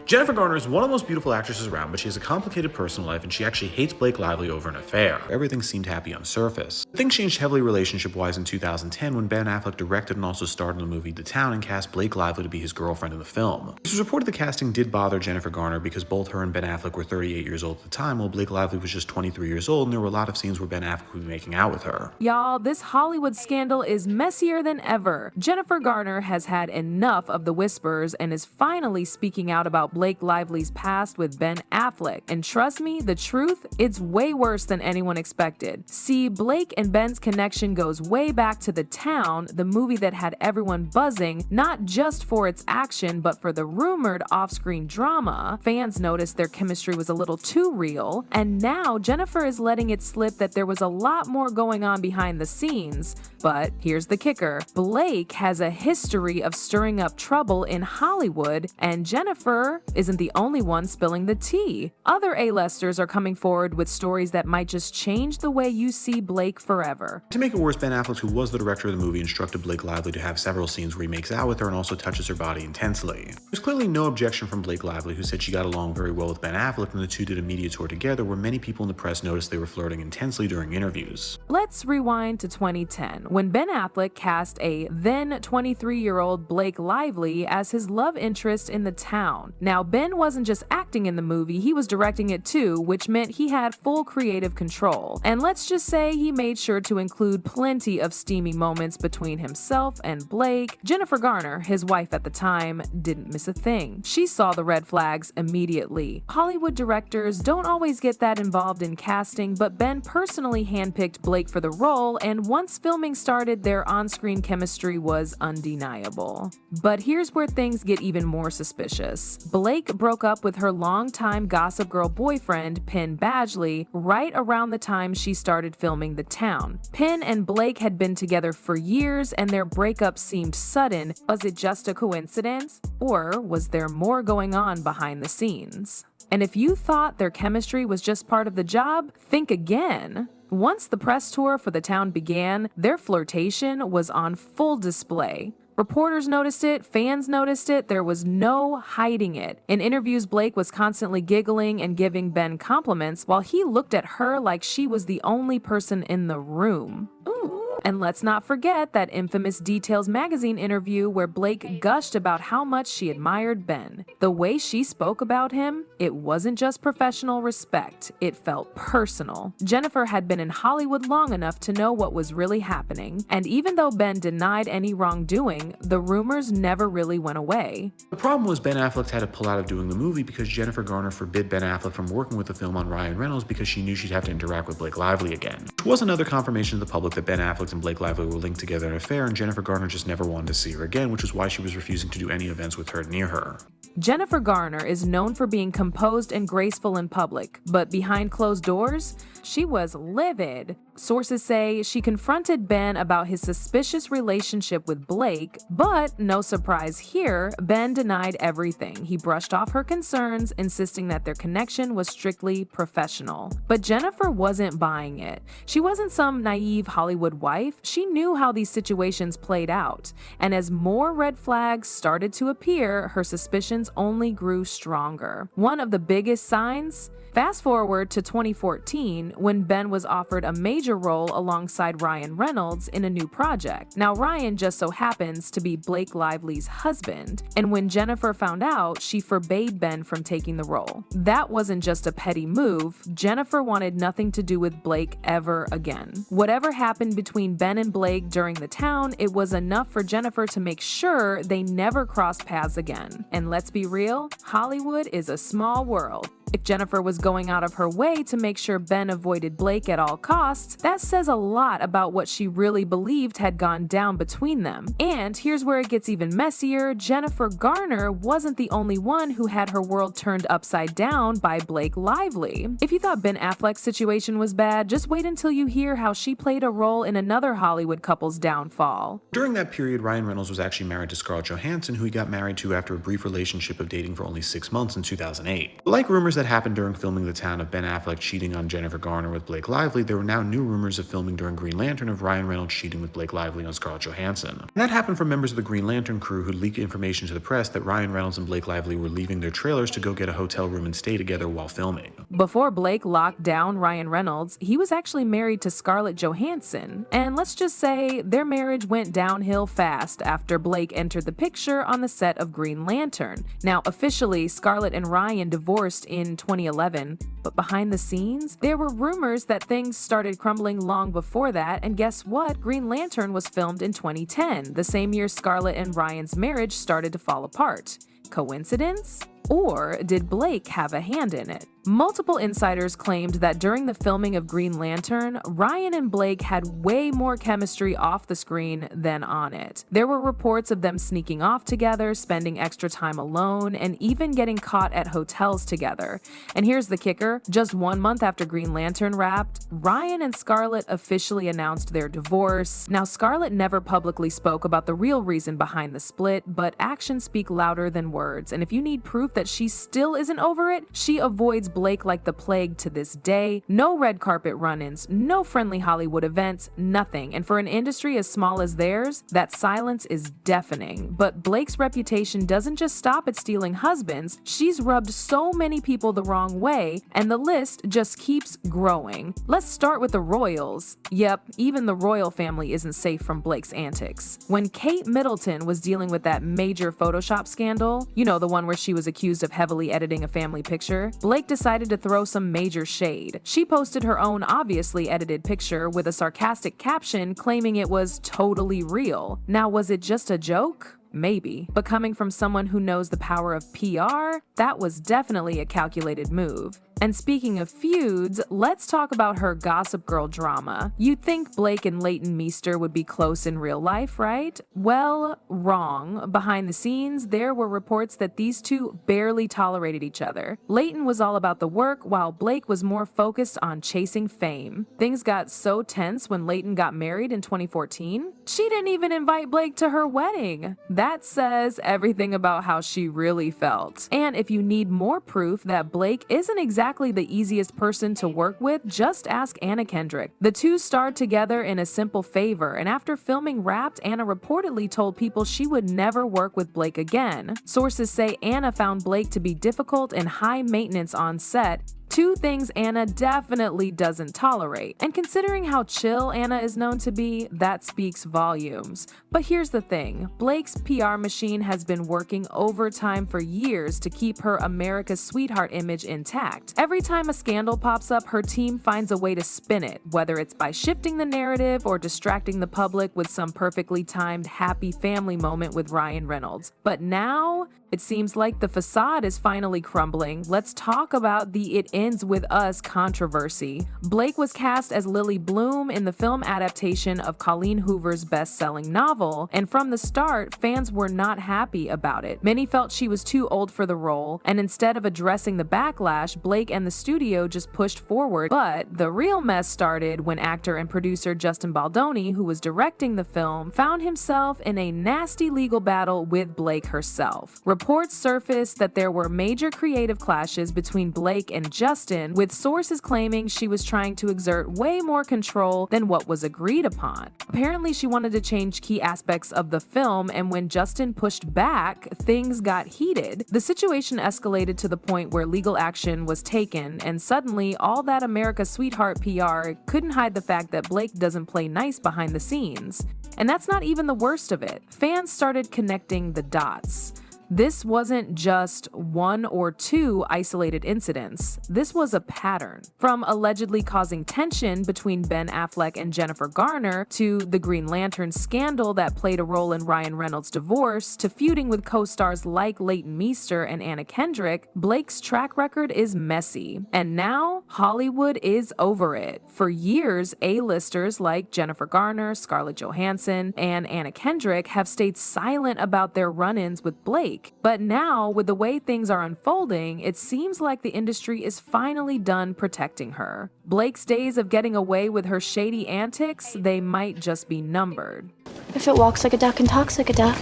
Jennifer Garner is one of the most beautiful actresses around, but she has a complicated personal life and she actually hates Blake Lively over an affair. Everything seemed happy on the surface. Things changed heavily relationship-wise in 2010 when Ben Affleck directed and also starred in the movie The Town and cast Blake Lively to be his girlfriend in the film. It was reported the casting did bother Jennifer Garner because both her and Ben Affleck were 38 years old at the time, while Blake Lively was just 23 years old, and there were a lot of scenes where Ben Affleck would be making out with her. Y'all, this Hollywood scandal is messier than ever. Jennifer Garner has had enough of the whispers and is finally speaking out about Blake Lively's past with Ben Affleck. And trust me, the truth, it's way worse than anyone expected. See, Blake and Ben's connection goes way back to The Town, the movie that had everyone buzzing, not just for its action, but for the rumored off-screen drama. Fans noticed their chemistry was a little too real, and now Jennifer is letting it slip that there was a lot more going on behind the scenes. But here's the kicker. Blake has a history of stirring up trouble in Hollywood, and Jennifer isn't the only one spilling the tea. Other A-listers are coming forward with stories that might just change the way you see Blake forever. To make it worse, Ben Affleck, who was the director of the movie, instructed Blake Lively to have several scenes where he makes out with her and also touches her body intensely. There's clearly no objection from Blake Lively, who said she got along very well with Ben Affleck, and the two did a media tour together where many people in the press noticed they were flirting intensely during interviews. Let's rewind to 2010, when Ben Affleck cast a then 23-year-old Blake Lively as his love interest in The Town. Now, Ben wasn't just acting in the movie, he was directing it too, which meant he had full creative control. And let's just say he made sure to include plenty of steamy moments between himself and Blake. Jennifer Garner, his wife at the time, didn't miss a thing. She saw the red flags immediately. Hollywood directors don't always get that involved in casting, but Ben personally handpicked Blake for the role, and once filming started, their on-screen chemistry was undeniable. But here's where things get even more suspicious. Blake broke up with her longtime Gossip Girl boyfriend, Penn Badgley, right around the time she started filming The Town. Penn and Blake had been together for years, and their breakup seemed sudden. Was it just a coincidence? Or was there more going on behind the scenes? And if you thought their chemistry was just part of the job, think again. Once the press tour for The Town began, their flirtation was on full display. Reporters noticed it, fans noticed it, there was no hiding it. In interviews, Blake was constantly giggling and giving Ben compliments while he looked at her like she was the only person in the room. Ooh. And let's not forget that infamous Details magazine interview where Blake gushed about how much she admired Ben. The way she spoke about him, it wasn't just professional respect, it felt personal. Jennifer had been in Hollywood long enough to know what was really happening, and even though Ben denied any wrongdoing, the rumors never really went away. The problem was Ben Affleck had to pull out of doing the movie because Jennifer Garner forbid Ben Affleck from working with the film on Ryan Reynolds because she knew she'd have to interact with Blake Lively again. Which was another confirmation to the public that Ben Affleck and Blake Lively were linked together in an affair, and Jennifer Garner just never wanted to see her again, which is why she was refusing to do any events with her near her. Jennifer Garner is known for being composed and graceful in public, but behind closed doors, she was livid. Sources say she confronted Ben about his suspicious relationship with Blake, but no surprise here, Ben denied everything. He brushed off her concerns, insisting that their connection was strictly professional. But Jennifer wasn't buying it. She wasn't some naive Hollywood wife. She knew how these situations played out. And as more red flags started to appear, her suspicions only grew stronger. One of the biggest signs? Fast forward to 2014, when Ben was offered a major role alongside Ryan Reynolds in a new project. Now, Ryan just so happens to be Blake Lively's husband, and when Jennifer found out, she forbade Ben from taking the role. That wasn't just a petty move. Jennifer wanted nothing to do with Blake ever again. Whatever happened between Ben and Blake during The Town, it was enough for Jennifer to make sure they never crossed paths again. And let's be real, Hollywood is a small world. If Jennifer was going out of her way to make sure Ben avoided Blake at all costs, that says a lot about what she really believed had gone down between them. And here's where it gets even messier. Jennifer Garner wasn't the only one who had her world turned upside down by Blake Lively. If you thought Ben Affleck's situation was bad, just wait until you hear how she played a role in another Hollywood couple's downfall. During that period, Ryan Reynolds was actually married to Scarlett Johansson, who he got married to after a brief relationship of dating for only 6 months in 2008. Like rumors that happened during filming The Town of Ben Affleck cheating on Jennifer Garner with Blake Lively, there were now new rumors of filming during Green Lantern of Ryan Reynolds cheating with Blake Lively on Scarlett Johansson. And that happened from members of the Green Lantern crew who leaked information to the press that Ryan Reynolds and Blake Lively were leaving their trailers to go get a hotel room and stay together while filming. Before Blake locked down Ryan Reynolds, he was actually married to Scarlett Johansson, and let's just say their marriage went downhill fast after Blake entered the picture on the set of Green Lantern. Now, officially, Scarlett and Ryan divorced in 2011, but behind the scenes, there were rumors that things started crumbling long before that, and guess what? Green Lantern was filmed in 2010, the same year Scarlett and Ryan's marriage started to fall apart. Coincidence? Or did Blake have a hand in it? Multiple insiders claimed that during the filming of Green Lantern, Ryan and Blake had way more chemistry off the screen than on it. There were reports of them sneaking off together, spending extra time alone, and even getting caught at hotels together. And here's the kicker, just 1 month after Green Lantern wrapped, Ryan and Scarlett officially announced their divorce. Now, Scarlett never publicly spoke about the real reason behind the split, but actions speak louder than words, and if you need proof that she still isn't over it, she avoids Blake like the plague to this day. No red carpet run-ins, no friendly Hollywood events, nothing. And for an industry as small as theirs, that silence is deafening. But Blake's reputation doesn't just stop at stealing husbands. She's rubbed so many people the wrong way, and the list just keeps growing. Let's start with the royals. Yep, even the royal family isn't safe from Blake's antics. When Kate Middleton was dealing with that major Photoshop scandal, you know, the one where she was accused of heavily editing a family picture, Blake decided to throw some major shade. She posted her own obviously edited picture with a sarcastic caption claiming it was totally real. Now, was it just a joke? Maybe. But coming from someone who knows the power of PR, that was definitely a calculated move. And speaking of feuds, let's talk about her Gossip Girl drama. You'd think Blake and Leighton Meester would be close in real life, right? Well, wrong. Behind the scenes, there were reports that these two barely tolerated each other. Leighton was all about the work, while Blake was more focused on chasing fame. Things got so tense when Leighton got married in 2014. She didn't even invite Blake to her wedding. That says everything about how she really felt. And if you need more proof that Blake isn't exactly the easiest person to work with, just ask Anna Kendrick. The two starred together in A Simple Favor, and after filming wrapped, Anna reportedly told people she would never work with Blake again. Sources say Anna found Blake to be difficult and high maintenance on set, two things Anna definitely doesn't tolerate. And considering how chill Anna is known to be, that speaks volumes. But here's the thing, Blake's PR machine has been working overtime for years to keep her America's sweetheart image intact. Every time a scandal pops up, her team finds a way to spin it, whether it's by shifting the narrative or distracting the public with some perfectly timed happy family moment with Ryan Reynolds. But now, it seems like the facade is finally crumbling. Let's talk about the It Ends With Us controversy. Blake was cast as Lily Bloom in the film adaptation of Colleen Hoover's best-selling novel, and from the start, fans were not happy about it. Many felt she was too old for the role, and instead of addressing the backlash, Blake and the studio just pushed forward. But the real mess started when actor and producer Justin Baldoni, who was directing the film, found himself in a nasty legal battle with Blake herself. Reports surfaced that there were major creative clashes between Blake and Justin, with sources claiming she was trying to exert way more control than what was agreed upon. Apparently, she wanted to change key aspects of the film, and when Justin pushed back, things got heated. The situation escalated to the point where legal action was taken, and suddenly, all that America's sweetheart PR couldn't hide the fact that Blake doesn't play nice behind the scenes. And that's not even the worst of it. Fans started connecting the dots. This wasn't just one or two isolated incidents. This was a pattern. From allegedly causing tension between Ben Affleck and Jennifer Garner, to the Green Lantern scandal that played a role in Ryan Reynolds' divorce, to feuding with co-stars like Leighton Meester and Anna Kendrick, Blake's track record is messy. And now, Hollywood is over it. For years, A-listers like Jennifer Garner, Scarlett Johansson, and Anna Kendrick have stayed silent about their run-ins with Blake. But now, with the way things are unfolding, it seems like the industry is finally done protecting her. Blake's days of getting away with her shady antics, they might just be numbered. If it walks like a duck and talks like a duck.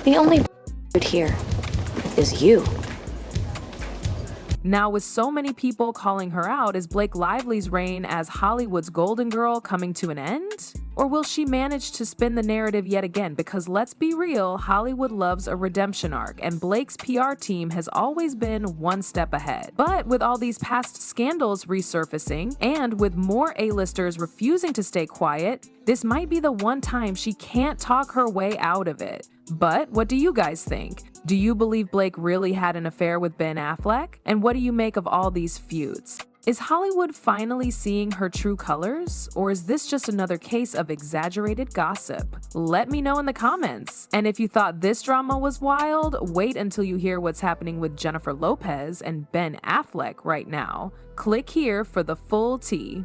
The only here is you. Now, with so many people calling her out, is Blake Lively's reign as Hollywood's golden girl coming to an end? Or will she manage to spin the narrative yet again? Because let's be real, Hollywood loves a redemption arc, and Blake's PR team has always been one step ahead. But with all these past scandals resurfacing, and with more A-listers refusing to stay quiet, this might be the one time she can't talk her way out of it. But what do you guys think? Do you believe Blake really had an affair with Ben Affleck? And what do you make of all these feuds? Is Hollywood finally seeing her true colors? Or is this just another case of exaggerated gossip? Let me know in the comments. And if you thought this drama was wild, wait until you hear what's happening with Jennifer Lopez and Ben Affleck right now. Click here for the full tea.